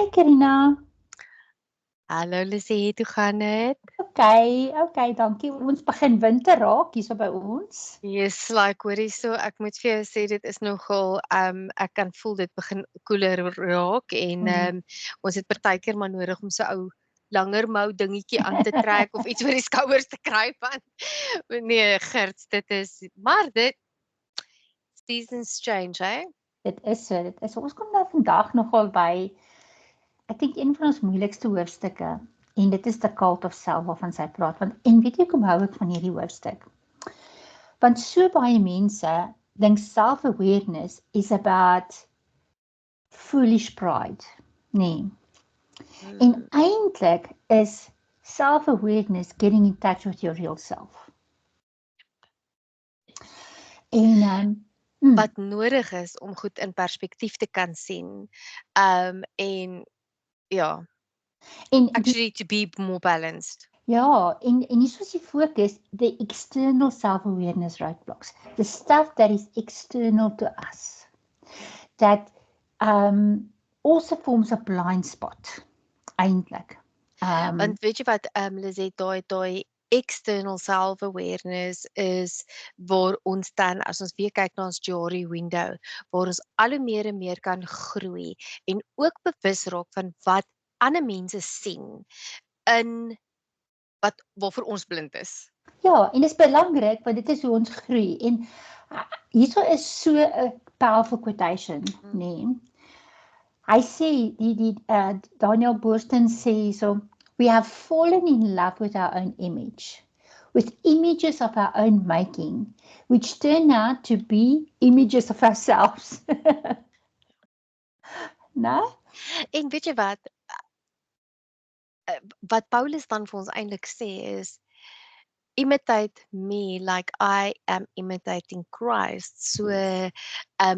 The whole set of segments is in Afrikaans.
Hey Karina. Hallo Lizzie, hoe gaan dit? Okay, dankie. Ons begin winter raak hierso by ons. Yes, like hoorie so, ek moet vir jou sê dit is nogal ek kan voel dit begin koeler raak en ons het partykeer maar nodig om so ou langer mou dingetjie aan te trek of iets oor die skouers te kry van. Nee, Gert, dit is maar dit seasons change, hè? Dit is so. Ons kom nou vandag nogal by ek dink een van ons moeilikste hoofstukke en dit is the cult of self waarvan sy praat. En weet jy hoekom hou ek van hierdie hoofstuk? Want so baie mense dink self-awareness is about foolish pride. Nee. En eintlik is self-awareness getting in touch with your real self. En wat nodig is om goed in perspektief te kan sien. En ja, actually to be more balanced. Ja, en hier is die focus, the external self-awareness roadblocks, the stuff that is external to us, that also forms a blind spot, eintlik. Want weet jy wat, Lizette, daai external self-awareness is waar ons dan, as ons weer kyk na ons Jory window, waar ons al hoe meer en meer kan groei en ook bewus raak van wat ander mense sien in waarvoor ons blind is. Ja, en dit is belangrik want dit is hoe ons groei. En hierso is so 'n powerful quotation, nee. Hy sê die Daniel Boorstin sê so, we have fallen in love with our own image, with images of our own making, which turn out to be images of ourselves. Nou? En weet jy wat Paulus dan vir ons eintlik sê is, imitate me like I am imitating Christ. So, en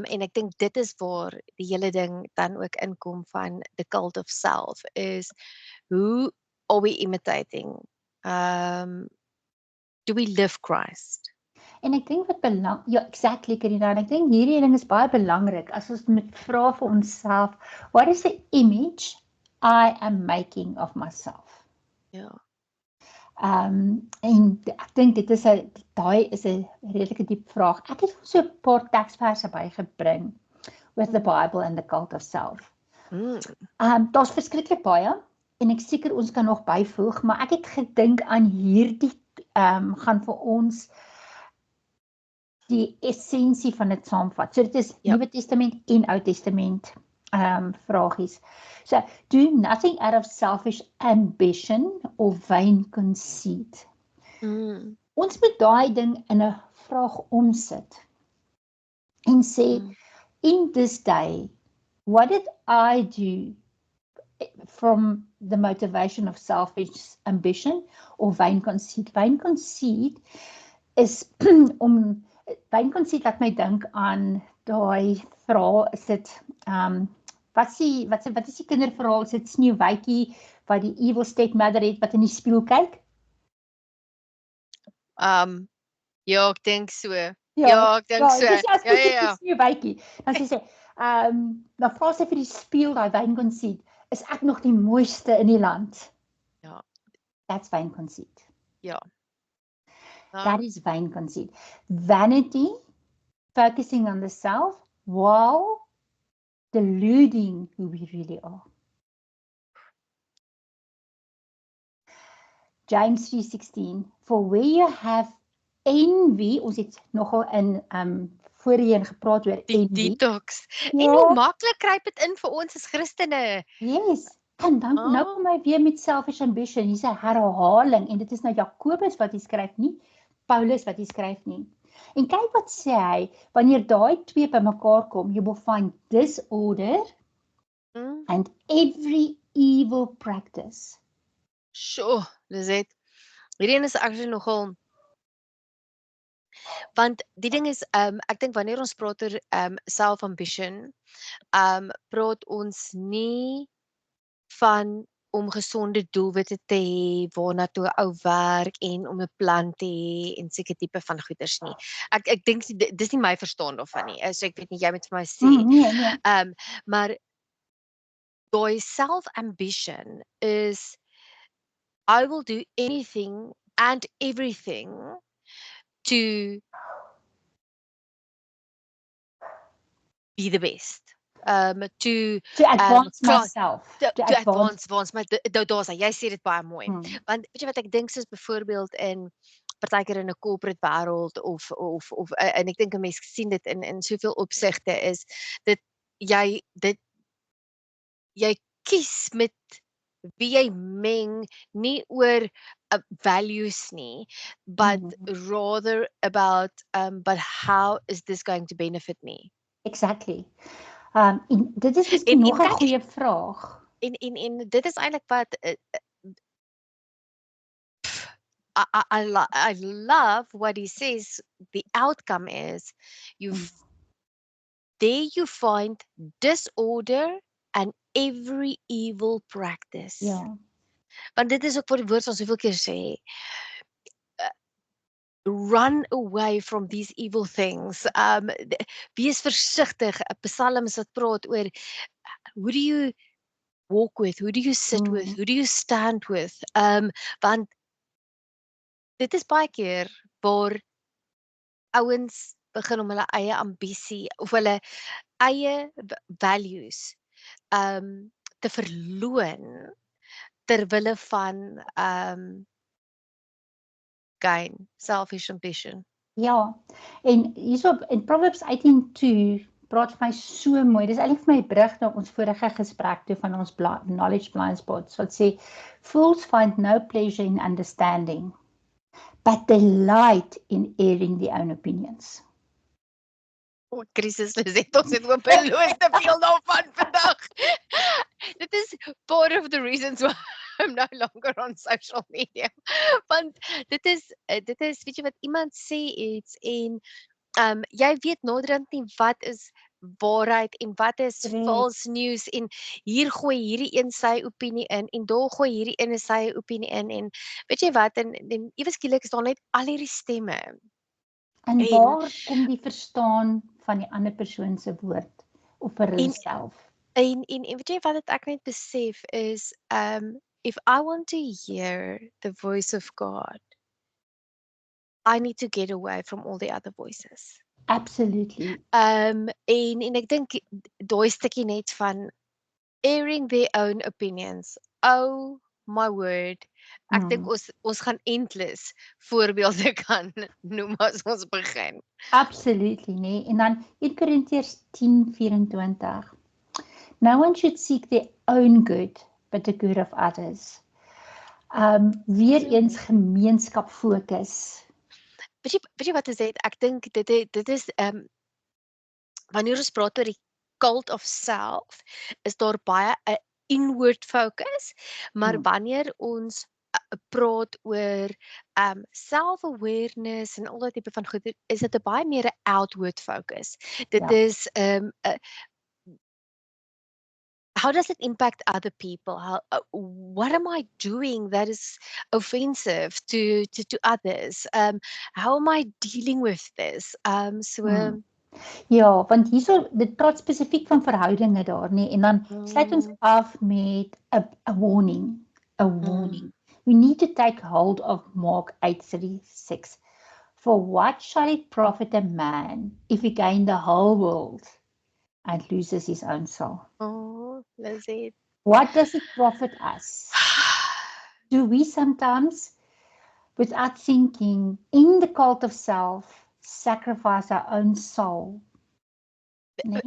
ek dink dit is waar die hele ding dan ook inkom van the cult of self, is who are we imitating? Do we live Christ? En ek dink wat exactly, Karina, en ek dink hierdie ding is baie belangrik, as ons moet vra vir onsself, what is the image I am making of myself? Ja. En ek dink daai is 'n redelike diep vraag. Ek het so 'n paar teksverse bygebring with the Bible and the cult of self. Daar's verskriklik baie en ek seker ons kan nog byvoeg, maar ek het gedink aan hierdie gaan vir ons die essensie van dit saamvat. So dit is Nuwe Testament en Ou Testament vragies. So, do nothing out of selfish ambition or vain conceit. Ons moet daai ding in 'n vraag omsit en sê, in this day, what did I do from the motivation of selfish ambition or vain conceit? Vain conceit is vain conceit laat my dink aan daai vraag, is dit wat is die kinderverhaal, is dit Sneeuwwitjie wat die evil stepmother het wat in die spieël kyk? Ja, ek dink so. Ja, ek dink so. Ja. Sneeuwwitjie. Dan sê sy, dan vra sy vir die spieël, daai vain conceit, is ek nog die mooiste in die land? Ja. That's vain conceit. Ja. That is vain conceit. Vanity, focusing on the self, while deluding who we really are. James 3:16, for where you have envy, ons het nogal in voorheen gepraat oor die envy. Detox. En hoe maklik kruip dit in vir ons as Christene. Yes. En dan nou kom hy weer met selfish ambition. Hier's 'n herhaling en dit is nou Jakobus wat hy skryf, nie Paulus wat hy skryf nie. En kyk wat sê hy, wanneer daai twee bymekaar kom, you will find disorder and every evil practice. Sjoe, Lizette. Hierdie is actually nogal, want die ding is, ek dink wanneer ons praat oor self-ambition, praat ons nie van om gesonde doelwitte te hê, waarna toe 'n ou werk en om 'n plan te hê en seker tipe van goeders nie. Ek dink dis nie my verstaan daarvan nie. So ek weet nie, jy moet vir my sê. Nee. Maar daai self-ambition is I will do anything and everything to be the best. To To advance klaar myself, to to to advance. advance my daar's hy. Jy sê dit baie mooi. Want weet jy wat ek dink soos byvoorbeeld in partykeer in 'n corporate wêreld of en ek dink 'n mens sien dit in soveel opsigte is dit jy kies met wie jy meng nie oor values nie, but rather about but how is this going to benefit me? Exactly. En dit is miskien En nog 'n kyk goeie vraag. en dit is eintlik wat I love what he says the outcome is there you find disorder and every evil practice. Ja. Want dit is ook wat die woord ons soveel keer sê. Run away from these evil things. Wees versigtig. Psalms wat praat oor who do you walk with? Who do you sit with? Who do you stand with? Want dit is baie keer waar ouens begin om hulle eie ambisie of hulle eie values te verloon ter wille van gain, selfish ambition. Ja. En hierso in Proverbs 18:2 praat vir my so mooi. Dis eintlik vir my brug na ons vorige gesprek toe van ons knowledge blind spots wat sê fools find no pleasure in understanding but delight in airing their own opinions. Krisis het ons het hopeloos te veel daarvan vandag. Dit is part of the reasons why I'm no longer on social media. Want dit is weet jy wat iemand sê iets en jy weet naderhand nie wat is waarheid en wat is false news en hier gooi hierdie een sy opinie in en daar gooi hierdie een sy opinie in en weet jy wat en ewe skielik is daar net al hierdie stemme. En waar kom die verstaan van die ander persoon se woord of vir hulself? En weet jy wat ek net besef is if I want to hear the voice of God, I need to get away from all the other voices. Absolutely. En ek dink daai stukkie net van airing their own opinions. Oh my word. Ek dink ons gaan endless voorbeelde kan noem as ons begin. Absolutely, nee. En dan 1 Korintiërs 10:24. No one should seek their own good, but the good of others. Weer eens gemeenskap fokus. Weet jy wat is dit? Ek dink dit is wanneer ons praat oor die cult of self, is daar baie 'n inward focus, maar wanneer ons praat oor self-awareness en al daai tipe van goed, is dit 'n baie meer 'n outward focus. Dit is how does it impact other people? How, what am I doing that is offensive to others? How am I dealing with this? Ja, want hierso dit praat spesifiek van verhoudinge daar, nee, en dan sluit ons af met 'n warning, 'n warning. We need to take hold of Mark 8:36. For what shall it profit a man if he gain the whole world and loses his own soul? Oh, that's it. What does it profit us? Do we sometimes, without thinking, in the cult of self, sacrifice our own soul? Nee?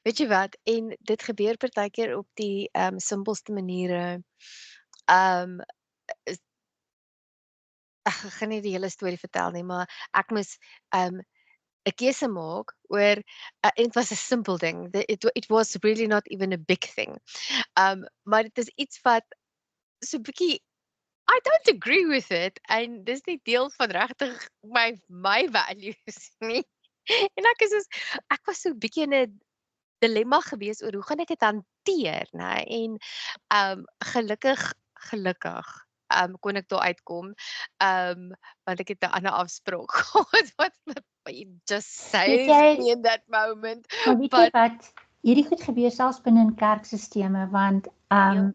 Weet jy wat? En dit gebeur partykeer op die simpelste maniere. Ek gaan nie die hele storie vertel nie, maar ek moes 'n keuse maak oor it was a simple thing. It was really not even a big thing. Maar dit is iets wat so 'n bietjie I don't agree with it en dis nie deel van regtig my values nie. En ek was so 'n bietjie in 'n dilemma gewees oor hoe gaan ek dit hanteer, né? En gelukkig kon ek daar uitkom. Want ek het 'n ander afspraak gehad wat just saved me in that moment. Maar weet jy wat? hierdie goed gebeur selfs binne in kerksisteme, want Ja.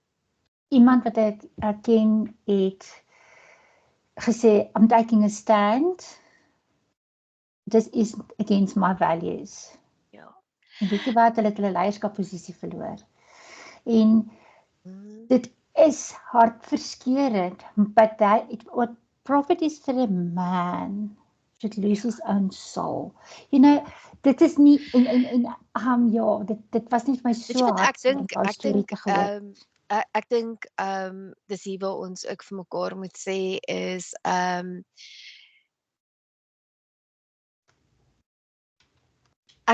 iemand wat ek ken het gesê, I'm taking a stand, this is against my values. Ja. En weet jy wat, hulle het hulle leierskapposisie verloor. En Mm. dit is hartverskeurend, but what profit is for a man should lose his own soul. You know, dit is nie, ja, dit was nie vir my Weet jy so wat hard om daai storie te gehoor. ek dink dis hier waar ons ook vir mekaar moet sê is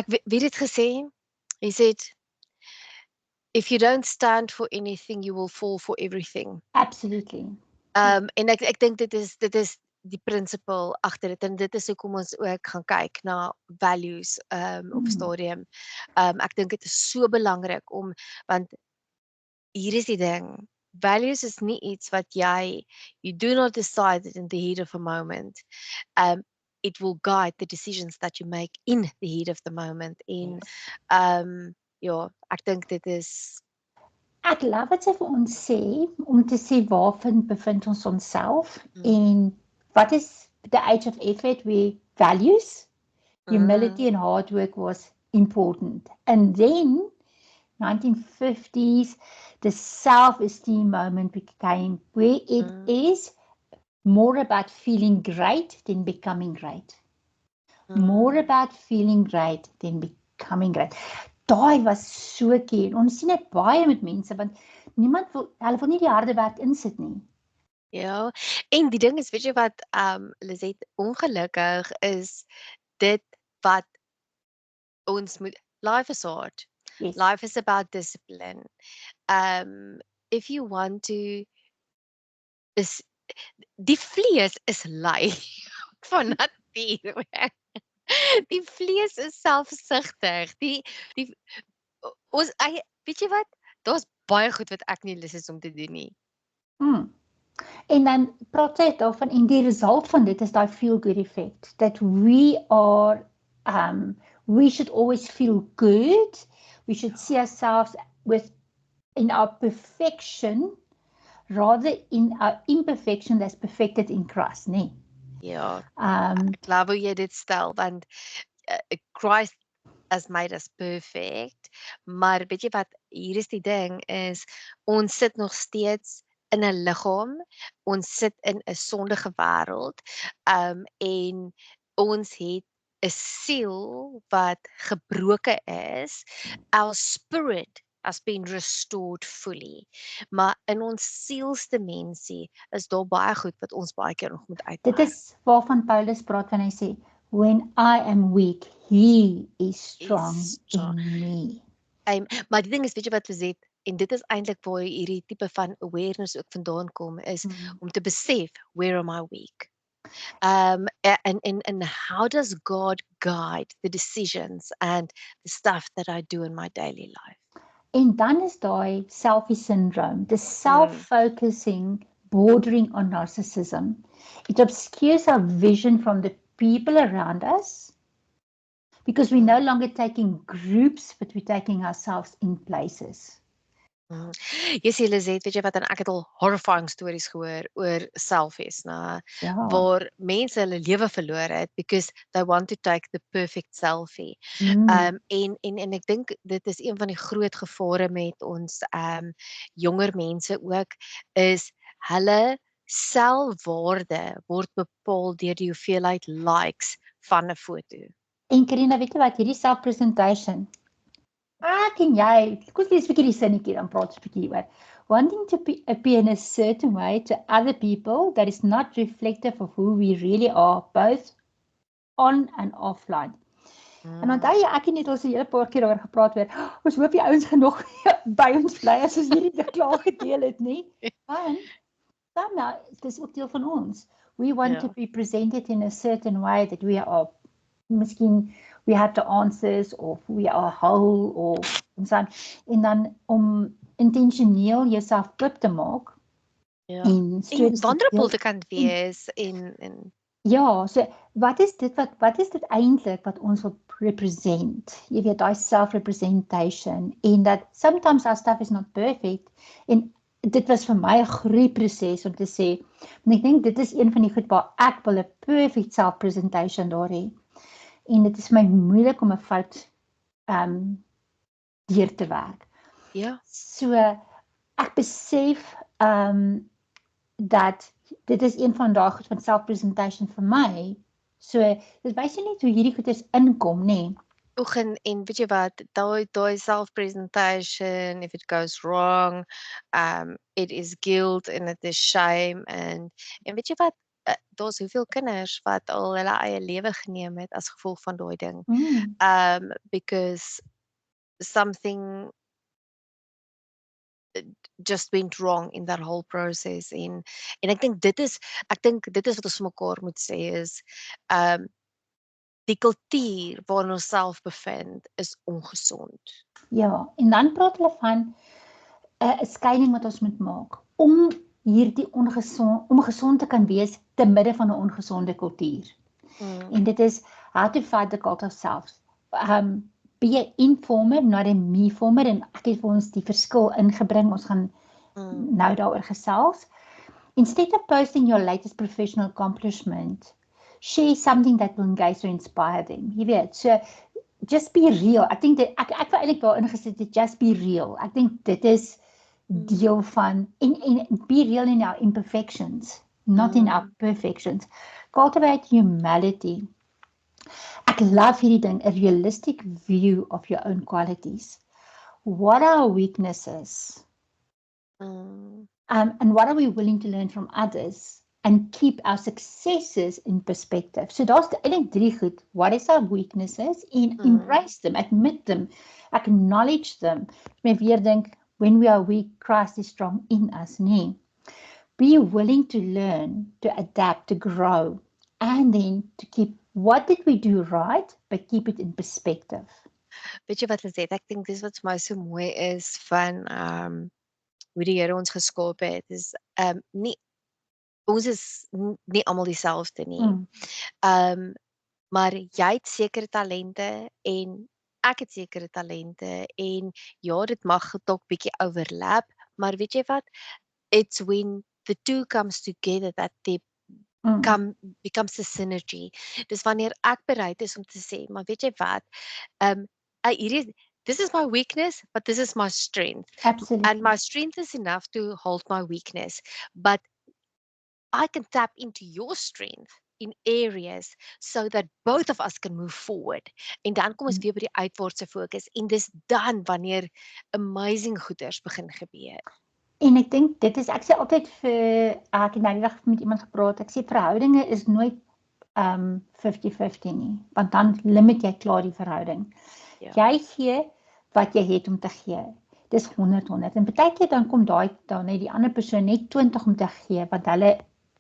wie het dit gesê? He said if you don't stand for anything you will fall for everything. Absolutely. En ek dink dit is die principle agter dit en dit is hoekom ons ook gaan kyk na values op stadium. Ek dink dit is so belangrik want hier is die ding. Values is nie iets wat you do not decide it in the heat of a moment. It will guide the decisions that you make in the heat of the moment. En ja, ek dink dit is Ek love wat sy vir ons sê, om te sê waarvan bevind ons onsself en wat is the age of effort where values, humility and hard work was important. And then 1950s, the self-esteem moment became where it is more about feeling great than becoming great. More about feeling great than becoming great. Daai was so key. Ons sien dit baie met mense, want hulle wil nie die harde werk insit nie. Ja, en die ding is, weet jy wat, Lisette, ongelukkig is dit wat ons moet, life is hard. Yes. Life is about discipline. If you want to, die vlees is lui van natuur. Die vlees is selfsugtig. Weet jy wat? Daar's baie goed wat ek nie lus is om te doen nie. En dan praat sy daarvan en die result van dit is daai feel good effect, that we should always feel good, we should see ourselves in our perfection rather in our imperfection that's perfected in Christ, nee. Ja, ek love hoe jy dit stel, want Christ has made us perfect, maar weet jy wat, hier is die ding, is ons sit nog steeds in 'n liggaam, ons sit in 'n sondige wêreld, en ons het 'n siel wat gebroken is, our spirit has been restored fully, maar in ons sielsdimensie is daar baie goed wat ons baie keer nog moet uitwerk. Dit is waarvan Paulus praat wanneer hy sê, when I am weak, he is strong in me. Maar die ding is, weet jy wat Lisette, en dit is eintlik waar hierdie tipe van awareness ook vandaan kom, is om te besef, where am I weak? And how does God guide the decisions and the stuff that I do in my daily life? En dan is daai selfie syndrome, the self-focusing bordering on narcissism. It obscures our vision from the people around us because we're no longer taking groups, but we're taking ourselves in places. Jy sê Lisette, weet jy wat, en ek het al horrifying stories gehoor oor selfies, waar mense hulle lewe verloor het because they want to take the perfect selfie. En ek dink dit is een van die groot gevare met ons jonger mense ook, is hulle selfwaarde word bepaal deur die hoeveelheid likes van 'n foto. En Karina, weet jy wat, hierdie self-presentation, ek en jy, kom lees 'n bietjie die sinnetjie, dan praat ons 'n bietjie oor. Wanting to appear in a certain way to other people that is not reflective of who we really are, both on and offline. En onthou jy, ek het net al 'n hele paar keer daaroor gepraat oor, ons hoop die ouens gaan nog by ons bly as ons hierdie ding klaar gedeel het, nie? Want dan dis ook deel van ons. We want to be presented in a certain way that we are, miskien we have the answers of we are whole of en dan om intentioneel jouself klip te maak en vulnerable te kan wees en ja, so wat is dit eintlik wat ons wil self-represent. Jy weet, daai self-representation. En dat sometimes our stuff is not perfect. En dit was vir my 'n groeiproses om te sê, en ek dink dit is een van die goed waar ek wil 'n perfect self-presentation daar hê. En dit is my moeilik om 'n fout deur te werk. Ja. So ek besef dat dit is een van daai goed van self-presentation vir my. So dit wys net hoe hierdie goeders inkom, nê. Oeg, en weet jy wat, daai self-presentation, if it goes wrong, it is guilt and it is shame en weet jy wat, daar's hoeveel kinders wat al hulle eie lewe geneem het as gevolg van daai ding. Because something just went wrong in that whole process en ek dink dit is wat ons vir mekaar moet sê is die kultuur waarin ons self bevind is ongesond. Ja, en dan praat hulle van 'n skeiding wat ons moet maak om hierdie om gesond te kan wees te midde van 'n ongesonde kultuur. En dit is how to fight the cult of self. Be 'n informer, not a me-former, en ek het vir ons die verskil ingebring. Ons gaan nou daaroor gesels. Instead of posting your latest professional accomplishment, share something that will engage or inspire them. Jy weet, so just be real. Ek dink ek wil eintlik daar ingesit het, just be real. Ek dink dit is deel van en be real in our imperfections, not in our perfections. Cultivate humility. Ek love hierdie ding, a realistic view of your own qualities. What are our weaknesses? And what are we willing to learn from others? And keep our successes in perspective. So daar's eintlik 3 goed. What is our weaknesses? And embrace them, admit them, acknowledge them. Ek weer dink, when we are weak, Christ is strong in us, nee. Be willing to learn, to adapt, to grow, and then to keep what did we do right, but keep it in perspective. Weet jy wat hulle sê? Ek dink dis wat vir my so mooi is van hoe die Here ons geskaap het, is nie ons is nie almal dieselfde nie. Maar jy het sekere talente en ek het sekere talente en ja, dit mag dalk bietjie overlap, maar weet jy wat? It's when the two comes together that they becomes a synergy. Dis wanneer ek bereid is om te sê, maar weet jy wat? This is my weakness, but this is my strength. Absolutely. And my strength is enough to hold my weakness, but I can tap into your strength in areas so that both of us can move forward. En dan kom ons weer by die uitwaartse fokus en dis dan wanneer amazing goeders begin gebeur. En ek dink dit is, ek sê altyd ek het nou die dag met iemand gepraat, ek sê verhoudinge is nooit 50-50 nie, want dan limit jy klaar die verhouding. Ja. Jy gee wat jy het om te gee. Dis 100. En partykeer dan kom dan net die ander persoon net 20 om te gee, want hulle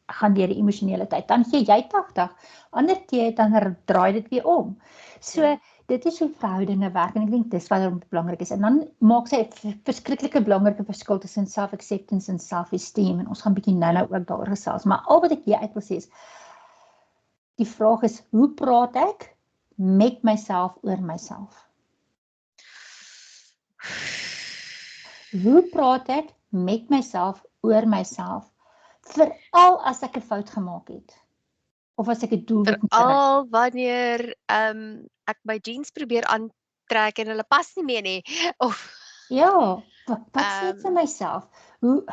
gaan deur die emosionele tyd. Dan gee jy 80, ander keer dan draai dit weer om. So dit is hoe verhoudinge werk en ek dink dis wat belangrik is. En dan maak sy 'n verskriklike belangrike verskil tussen self-acceptance en self-esteem en ons gaan bietjie nou ook daaroor gesels. Maar al wat ek hier uit wil sê is die vraag is, hoe praat ek met myself oor myself? Hoe praat ek met myself oor myself? Veral as ek 'n fout gemaak het. Of as ek 'n doelwit moet bereik. Veral wanneer ek my jeans probeer aantrek en hulle pas nie meer nie. Of ja, wat sê ek vir myself? Hoe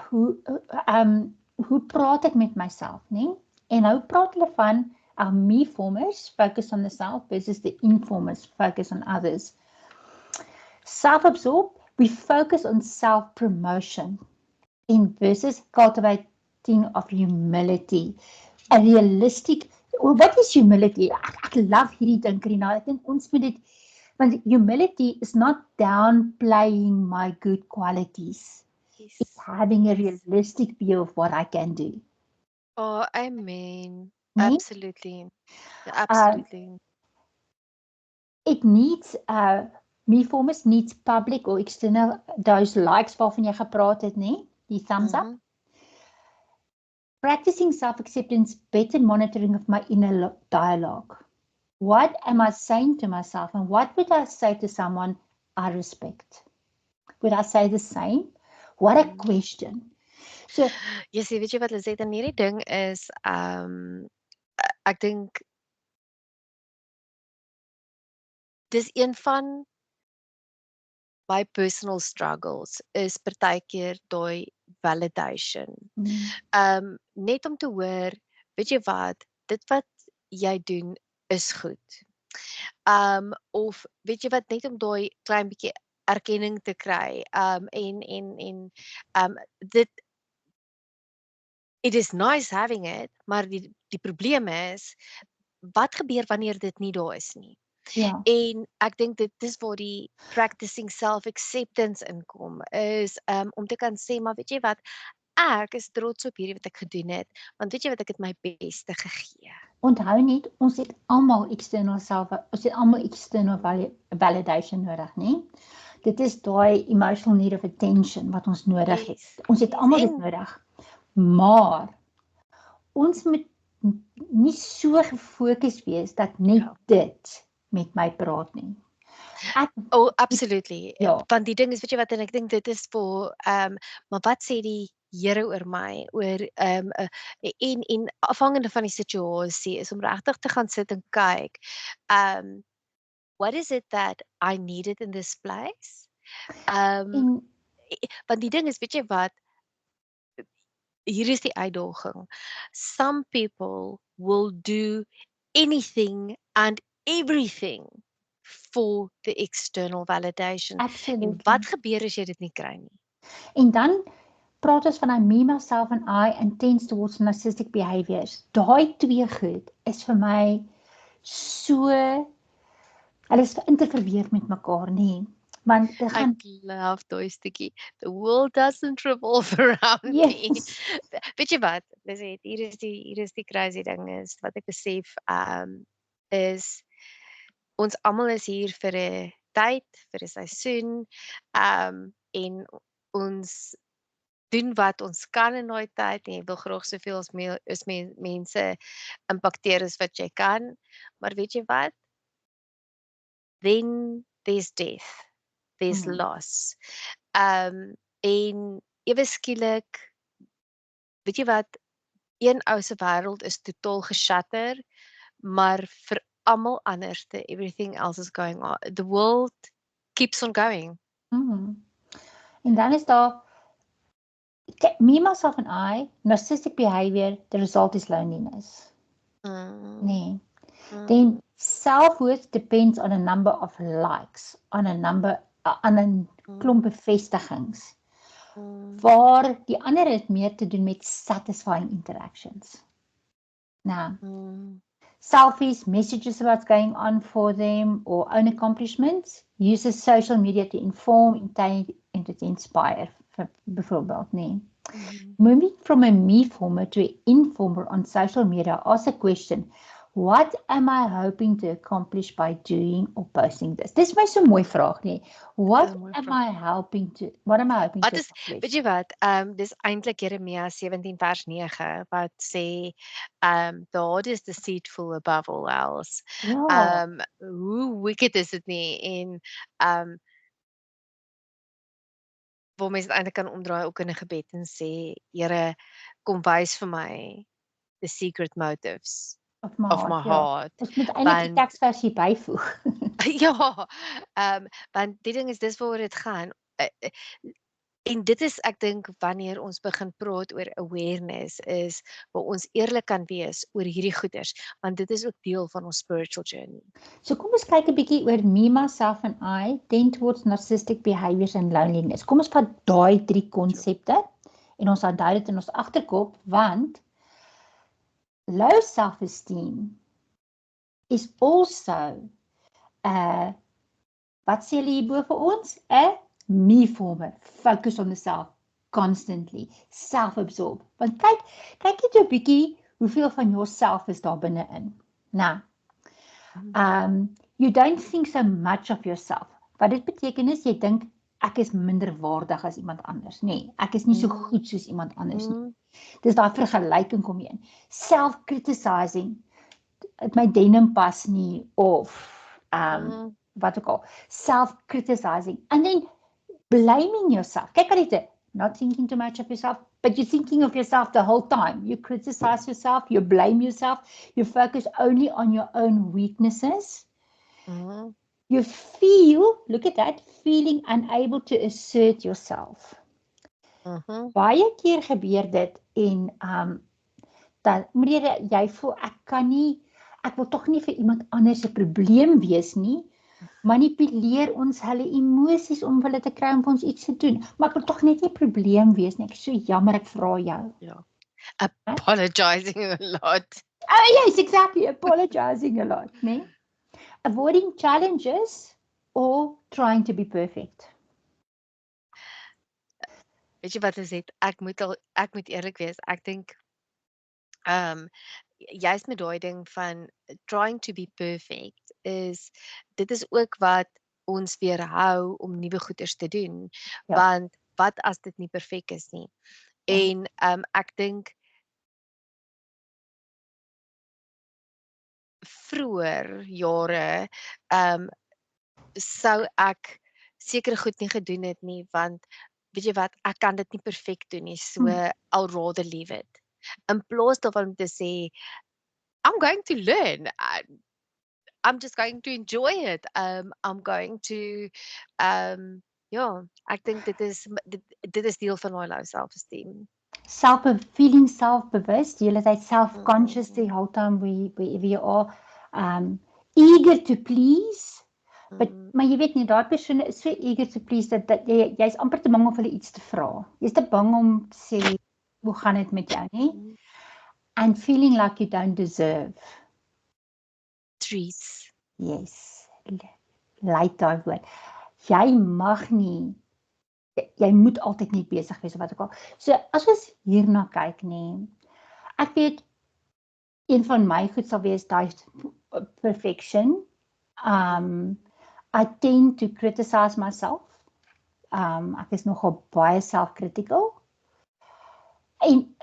praat ek met myself, nê? En nou praat hulle van our me-formers focus on the self versus the informers focus on others. Self-absorbed, we focus on self-promotion in versus cultivating of humility. A realistic, what is humility? Ek love hierdie ding, Karina. Ek dink ons moet dit, want humility is not downplaying my good qualities. Yes. It's having a realistic view of what I can do. Oh, amen. Nee? Absolutely. Absolutely. It needs, me-formers needs public or external, those likes waarvan jy gepraat het, nee? Die thumbs up. Practicing self-acceptance, better monitoring of my inner dialogue. What am I saying to myself? And what would I say to someone I respect? Would I say the same? What a question. So, Jy sê, weet jy wat Lisette, en hierdie ding is, ek dink dis een van my personal struggles is partykeer daai validation. Net om te hoor, weet jy wat, dit wat jy doen is goed. Of weet jy wat, net om daai klein bietjie erkenning te kry. Dit it is nice having it, maar die probleem is, wat gebeur wanneer dit nie daar is nie? ja, En ek dink dit is waar die practicing self-acceptance inkom, is om te kan sê, maar weet jy wat, ek is trots op hierdie wat ek gedoen het, want weet jy wat, ek het my beste gegee. onthou net, ons het almal external validation nodig, nie? Dit is daai emotional need of attention wat ons nodig het. Ons het almal dit nodig. Maar ons moet nie so gefokus wees dat net dit met my praat nie. Absolutely. Ja. Want die ding is, weet jy wat, en ek dink dit is vir, maar wat sê die Here oor my, oor, en afhangende van die situasie, is om regtig te gaan sit en kyk, what is it that I needed in this place? Want die ding is, weet jy wat, hier is die uitdaging. Some people will do anything and everything for the external validation. Absolutely. En wat gebeur as jy dit nie kry nie? En dan praat ons van me, myself and I and tends towards narcissistic behaviors. Daai twee goed is vir my so, hulle is interverweef met mekaar, nie? Want dit gaan, Ek love daai stukkie. The world doesn't revolve around me. Weet jy wat? Hier is die crazy ding is wat ek besef, is ons almal is hier vir 'n tyd, vir 'n seisoen, en ons doen wat ons kan in daai tyd en jy wil graag soveel as mense impakteer as wat jy kan. Maar weet jy wat? Then there's death. There's loss. En ewe skielik, weet jy wat, een ou se wêreld is totaal geshatter, maar vir almal anderste, everything else is going on. The world keeps on going. En dan is daar, me, myself and I, narcissistic behavior, the result is loneliness. Nee. Then self-worth depends on a number of likes, on 'n klomp bevestigings. Waar die ander het meer te doen met satisfying interactions. Nou, selfies, messages about what's going on for them, or own accomplishments, uses social media to inform, and to inspire, bijvoorbeeld, nee. Moving from a me former to an informer on social media, ask a question, what am I hoping to accomplish by doing or posting this? Dis my so mooi vraag, nee. What am I hoping to accomplish? Weet jy wat, dis eintlik Jeremia 17 vers 9, wat sê, God is deceitful above all else. Ja. Hoe wicked is dit nie? En, waar mens dit eintlik kan omdraai ook in 'n gebed en sê, Here, kom wys vir my the secret motives of my heart. Ons moet eintlik die teksversie byvoeg. Ja, want die ding is, dis waaroor dit gaan. En dit is, ek dink, wanneer ons begin praat oor awareness, is waar ons eerlik kan wees oor hierdie goeders, want dit is ook deel van ons spiritual journey. So kom ons kyk 'n bietjie oor me, myself and I, tend towards narcissistic behaviors and loneliness. Kom ons vat daai 3 konsepte en ons onthou dit in ons agterkop, want low self-esteem is also wat sê hulle hier bo vir ons? Me former, focus on the self, constantly, self-absorbed. Want kyk net 'n bietjie hoeveel van jouself is daar binne-in. Nou, you don't think so much of yourself. Wat dit beteken is, jy dink, ek is minder waardig as iemand anders. Nee, ek is nie so goed soos iemand anders nie. Dis daai vergelyking kom in. Self-criticizing, my denim pas nie of Mm, wat ook al. Self-criticizing and then blaming yourself. Kyk wat dit not thinking too much of yourself, but you're thinking of yourself the whole time. You criticize yourself, you blame yourself, you focus only on your own weaknesses. mm, You feel, look at that, feeling unable to assert yourself. mhm, Baie keer gebeur dit en dan meneer jy voel ek wil tog nie vir iemand anders 'n probleem wees nie. Manipuleer ons hulle emosies om hulle te kry om vir ons iets te doen. Maar ek wil tog net nie 'n probleem wees nie. Ek is so jammer, ek vra jou. ja. Hè? Apologizing a lot. Yes, exactly. Apologizing a lot, né? Avoiding challenges or trying to be perfect. Weet jy wat is dit? Ek moet eerlik wees. Ek dink juist met daai ding van trying to be perfect dit is ook wat ons weerhou om nuwe goeders te doen. Ja. Want wat as dit nie perfek is nie? Ja. En ek dink vroeër jare sou ek sekere goed nie gedoen het nie, want weet jy wat, ek kan dit nie perfek doen nie, so I'll rather leave it. In plaas daarvan om te sê I'm going to learn. I'm just going to enjoy it. I'm going to ja, ek dink dit is deel van my self-esteem. Feeling self-bewused, die hele tyd self-conscious the whole time we are eager to please. Maar jy weet nie, daai persoon is so eager to please dat jy's amper te bang om hulle iets te vra. Jy's te bang om te sê, hoe gaan dit met jou, nie? And feeling like you don't deserve. Trees. Yes. Like daai woord. Jy mag nie, jy moet altyd net besig wees of wat ook al. So, as ons hierna kyk, nie, ek weet, een van my goed sal wees daai perfection. I tend to criticize myself. Ek is nogal baie self-critical. En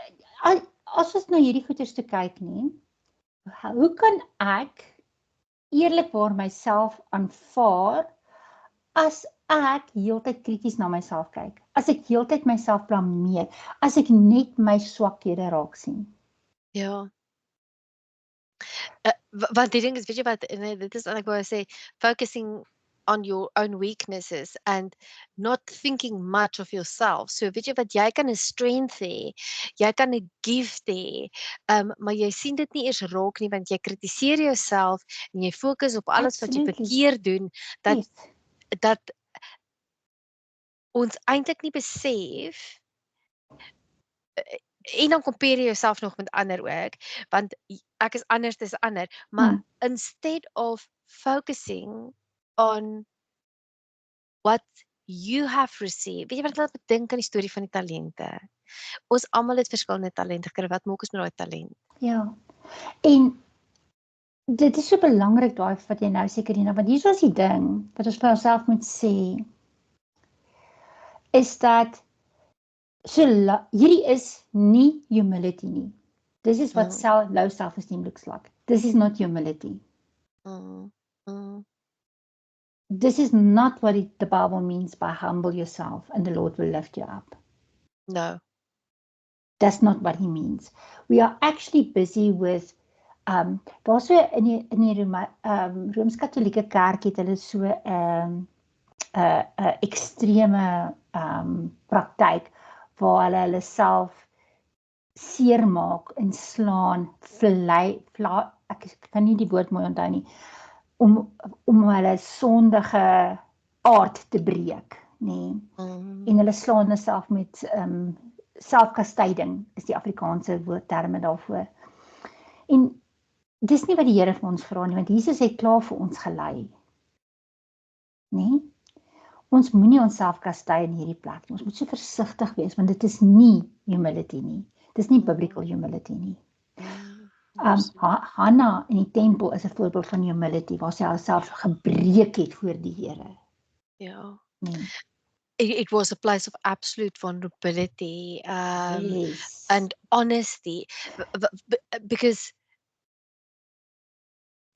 as ons na hierdie goeders te kyk nie, hoe kan ek eerlikwaar myself aanvaar as ek heeltyd krities na myself kyk, as ek heeltyd myself blameer, as ek net my swakhede raak sien? Ja. Want die ding is, weet jy wat, nee, dit is wat ek wou sê, focusing on your own weaknesses and not thinking much of yourself. So weet jy wat, jy kan 'n strength hê, jy kan 'n gift hê, maar jy sien dit nie eers raak nie, want jy kritiseer jouself en jy fokus op alles wat jy verkeerd doen, dat ons eintlik nie besef en dan compare jy jouself nog met ander ook, want ek is anders as ander, maar instead of focusing on what you have received, weet jy wat laat ek dink aan die storie van die talente. Ons almal het verskillende talente gekry, wat maak ons met daai talent? Ja, en dit is so belangrik daai wat jy nou sê, Karina, want hier is die ding, wat ons vir onsself moet sê, is dat hierdie is nie humility nie. This is what low self-esteem looks like. This is not humility. This is not what the Bible means by humble yourself and the Lord will lift you up. No. That's not what he means. We are actually busy with daar so in die Rooms-Katolieke kerk het hulle so ekstreme praktyk waar hulle self seermaak en slaan, ek kan nie die woord mooi onthou nie, om hulle sondige aard te breek, nee. En hulle slaan hulle self met selfkastyding, is die Afrikaanse woordterme daarvoor. En dis nie wat die Here vir ons vra nie, want Jesus het klaar vir ons gelei. Nee? Ons moenie onsself kastei in hierdie plek nie. Ons moet so versigtig wees, want dit is nie humility nie. Dis nie biblical humility nie. Hannah in die tempel is 'n voorbeeld van humility, waar sy haarself gebreek het voor die Here. Ja. Nee. It was a place of absolute vulnerability Yes. and honesty, because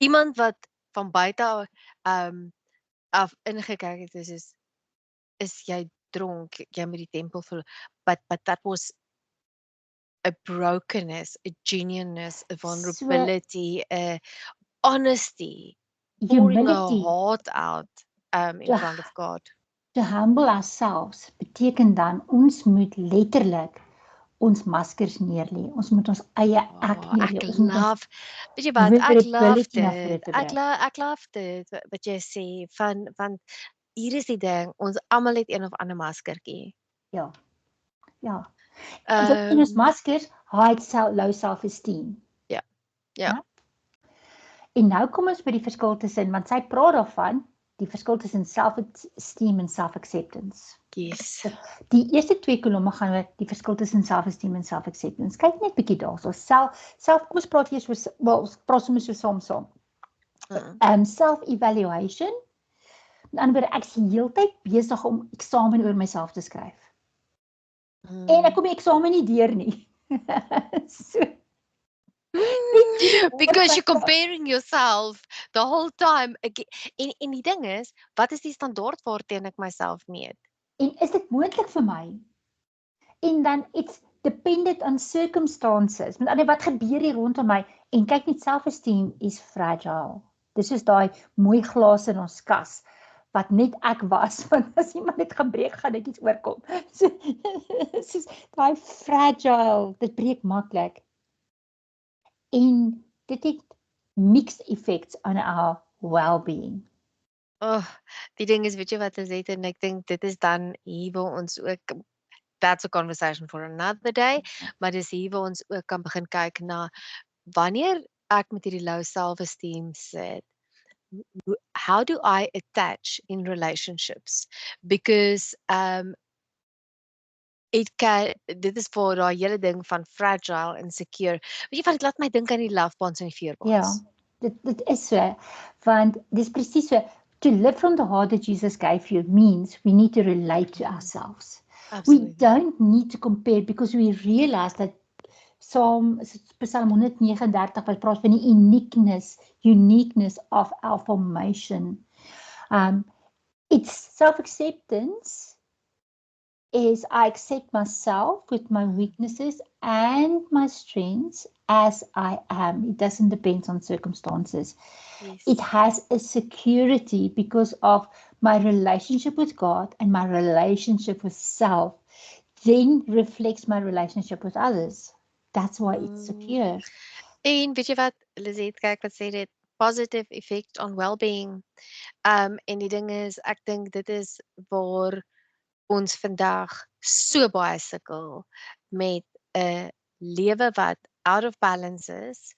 iemand wat van buite af ingekyk het is jy dronk, jy moet die tempel but that was a brokenness, a genuineness, a So, vulnerability, a honesty, pouring her humility, heart out in to, front of God. to humble ourselves, beteken dan, ons moet letterlik ons maskers neerlê. Ons moet ons eie ek Oh, neerlê. ek Ons moet ons love, weet jy wat, ek love vulnerability na vore dit. te bring. Ek love dit wat jy sê van hier is die ding, ons almal het een of ander maskertjie. Ja, ja. In ons Ehm maskers hide low self-esteem. ja. Ja. En nou kom ons by die verskil tussen, want sy praat daarvan, die verskil tussen self-esteem en self-acceptance. Yes. Die eerste 2 kolomme gaan oor die verskil tussen self-esteem en self-acceptance. Kyk net bietjie daarso. Kom ons praat eers oor praat sommer so saam. Self-evaluation. Met ander woorde, ek is die hele tyd besig om eksamen oor myself te skryf. En ek kom die eksamen nie deur nie. So, because you're comparing yourself the whole time. En die ding is, wat is die standaard waarteen ek myself meet? En is dit moontlik vir my? En dan it's dependent on circumstances. Met ander wat gebeur hier rondom my? En kyk net, self-esteem is fragile. Dis is daai mooi glas in ons kas wat net ek was, want as iemand dit gaan breek, gaan dit iets oorkom. So, soos daai fragile, dit breek maklik. En dit het mixed effects on our well-being. Die ding is, weet jy wat is dit, en ek dink dit is dan hier waar ons ook, that's a conversation for another day, maar dis hier waar ons ook kan begin kyk na, wanneer ek met hierdie low self-esteem sit, how do I attach in relationships? Because dit is vir daai hele ding van fragile and secure. Weet jy wat, dit laat my dink aan die love bonds en die fear bonds. Ja, dit is so, want dis presies so, to live from the heart that Jesus gave you means we need to relate to ourselves. Absolutely. We don't need to compare because we realize that Psalm 139 wat praat van die uniqueness of our formation. It's self-acceptance is I accept myself with my weaknesses and my strengths as I am. It doesn't depend on circumstances. Yes. It has a security because of my relationship with God and my relationship with self, then reflects my relationship with others. That's why it's secure. En weet jy wat, Lizette, kyk wat sê dit, positive effect on well-being. En die ding is, ek dink dit is waar ons vandag so baie sukkel met 'n lewe wat out of balance is.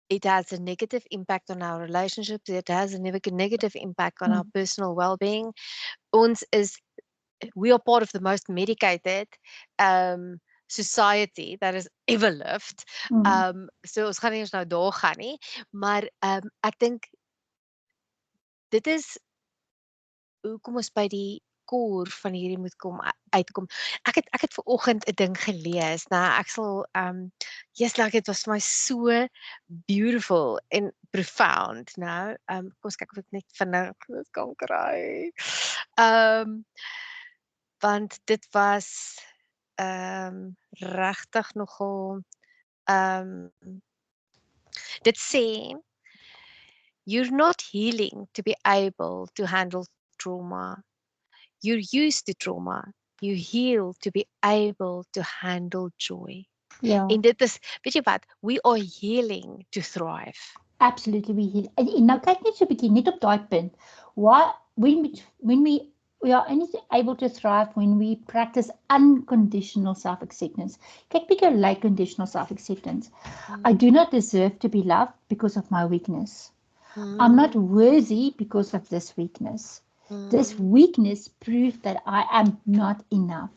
It has a negative impact on our relationships. It has a negative impact on our personal well-being. We are part of the most medicated society that has ever lived. So ons gaan nie eens nou daar gaan nie, maar ek dink dit is hoekom ons by die core van hierdie moet uitkom. Ek het vanoggend 'n ding gelees. Nou ek sal dit was vir my so beautiful en profound. Nou, kom ons kyk of ek net vinnig dit kan kry. Want dit was regtig nogal dit sê you're not healing to be able to handle trauma. You're used to trauma. You heal to be able to handle joy. Ja. En dit is, weet jy wat, we are healing to thrive. Absolutely, we heal. En nou kyk net so 'n bietjie net op daai punt. When we are only able to thrive when we practice unconditional self-acceptance. Kyk bietjie like conditional self-acceptance. I do not deserve to be loved because of my weakness. I'm not worthy because of this weakness. This weakness proves that I am not enough.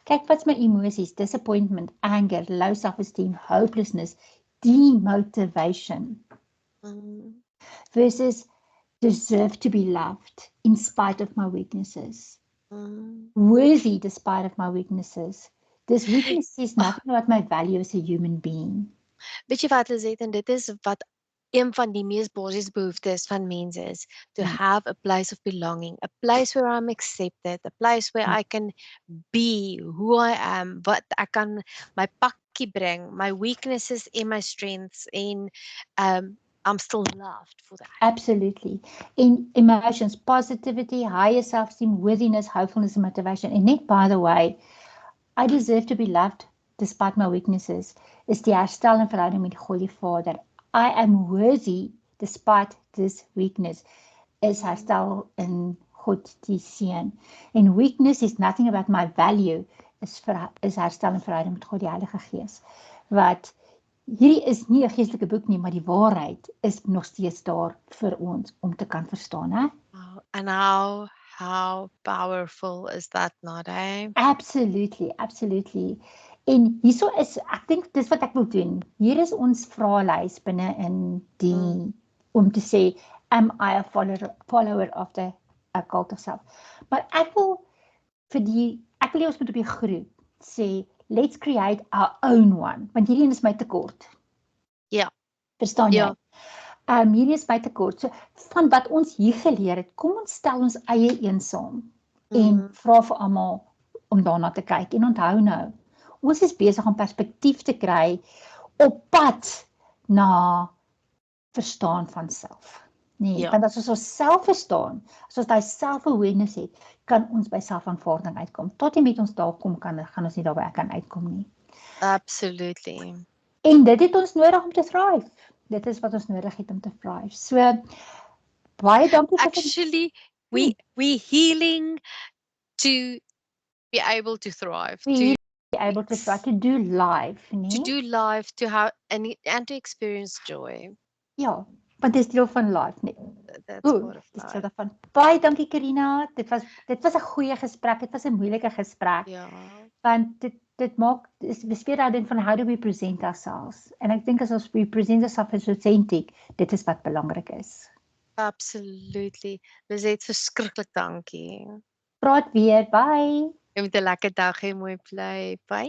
Kyk wat's my emosies, disappointment, anger, low self-esteem, hopelessness, demotivation. Versus deserve to be loved in spite of my weaknesses. Worthy despite of my weaknesses. This weakness is nothing about my value as a human being. Weet jy wat, Lizette, en dit is wat een van die mees basiese behoeftes van mense is, to Mm, have a place of belonging, a place where I'm accepted, a place where mm. I can be who I am, wat ek kan my pakkie bring, my weaknesses en my strengths, en I'm still loved for that. Absolutely. In emotions, positivity, higher self-esteem, worthiness, hopefulness, and motivation. And Nick, by the way, I deserve to be loved despite my weaknesses. Is die herstel in verhouding met God die Vader. I am worthy despite this weakness. Is herstel in God die Seun. And weakness is nothing about my value. Is herstel in verhouding met God die Heilige Gees. Wat hierdie is nie 'n geestelike boek nie, maar die waarheid is nog steeds daar vir ons om te kan verstaan, hè? And how powerful is that not, eh? Absolutely, absolutely. En hierso is, ek dink dis wat ek wil doen. Hier is ons vraelys binne in die om te sê, am I a follower of the cult of self? Maar ek wil hê ons moet op die groep sê, let's create our own one, want hierdie een is my te kort. Ja. Verstaan jy? Ja. Hierdie is my te kort. So van wat ons hier geleer het, kom ons stel ons eie een saam en vra vir almal om daarna te kyk. En onthou nou, ons is besig om perspektief te kry op pad na verstaan van self. Nee, Ja. want as ons self verstaan, as ons daai self-awareness het, kan ons by selfaanvaarding uitkom. Tot en met ons daar kom, gaan ons nie daarby kan uitkom nie. Absolutely. En dit het ons nodig om te thrive. Dit is wat ons nodig het om te thrive. So baie dankie vir Actually, we healing to be able to thrive, to be able to thrive, to do life, to nee? do life, to have and to experience joy. Ja, want dit is deel van life, nee. That's part of Dis deel life. daarvan. Baie dankie Karina. Dit was 'n goeie gesprek. Dit was 'n moeilike gesprek. Ja. Want dit maak bespreek van how do we present ourselves. En ek dink as we present ourselves as authentic, dit is wat belangrik is. Absolutely. Lizette, verskriklik dankie. Praat weer. Bye. Jy moet 'n lekker dag hê, mooi bly. Bye.